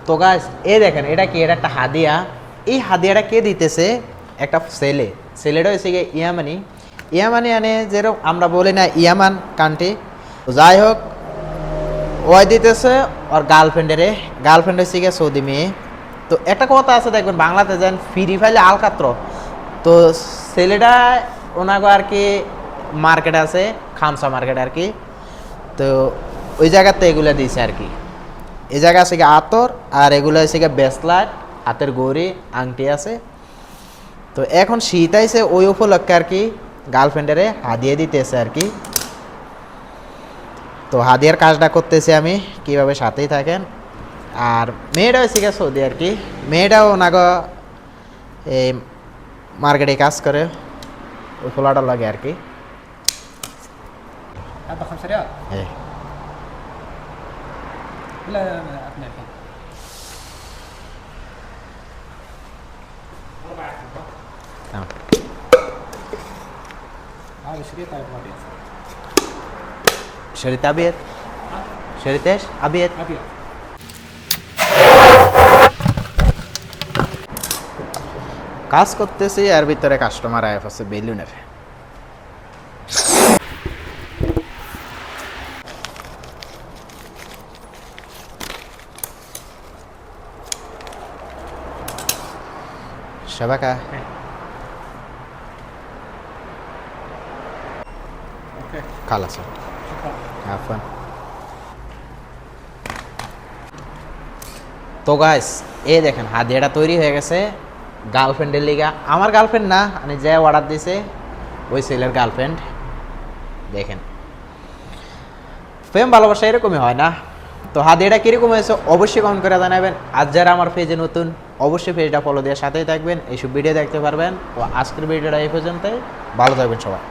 তো গাইস এই দেখেন এটা কি, এটা একটা হাদিয়া। এই হাদিয়াটা কে দিতেছে? একটা ছেলেটা হয়েছে গিয়ে ইয়ামানি। ইয়ামানি আনে যেরকম আমরা বলি না ইয়ামান কান্ট্রি। তো যাই হোক, ওই দিতেছে ওর গার্লফ্রেন্ড হচ্ছে গিয়ে সৌদি মেয়ে। তো একটা কথা আছে দেখবেন বাংলাতে যেন ফ্রি ফাইলে আলকাত্র। তো ছেলেটা ওনাগো আর কি মার্কেট আছে, খামসা মার্কেট আর কি। তো ওই জায়গাতে এগুলো দিয়েছে আর কি। এই জায়গা আছে গিয়ে আতর, আর এগুলো হচ্ছে গিয়ে ব্রেসলেট, হাতের গড়ি, আংটি আছে। তো এখন শীত আইছে, ওই উপলক্ষে আর কি গার্লফ্রেন্ডেরে হাদিয়া দিতেছে আর কি। তো হাদিয়ার কাজটা করতেছি আমি, কিভাবে সাথেই থাকেন। আর মেয়েটা হচ্ছে গিয়ে সৌদি আর কি। মেয়েটাও ওনাগো এই মার্কেটে কাজ করে, ওই ফোলাটা লাগে আর কি। هذا 5 ريال হ্যাঁ, لا اثنين الحين নাও। هذا شريط طيب ابيض শরীত আবিয়াত, শরীতেশ আবিয়াত। ابيض কাজ করতেছি, আর ভিতরে কাস্টমার আইফ আছে বেলুনের। شبكة. اوكي خلاص شكرا عفوا. তো গাইস এই দেখেন হাদিয়াটা তৈরি হয়ে গেছে গার্লফ্রেন্ডের লিগা। আমার গার্লফ্রেন্ড না, মানে যে অর্ডার দিয়েছে ওই ছেলের গার্লফ্রেন্ড। দেখেন প্রেম ভালোবাসা এরকমই হয় না। তো হাদিয়াটা কীরকম হয়েছে অবশ্যই কমেন্ট করে জানাবেন। আর যারা আমার পেজে নতুন অবশ্যই পেজটা ফলো দিয়ে সাথেই থাকবেন, এইসব ভিডিও দেখতে পারবেন। তো আজকের ভিডিওটা এই পর্যন্তই, ভালো থাকবেন সবাই।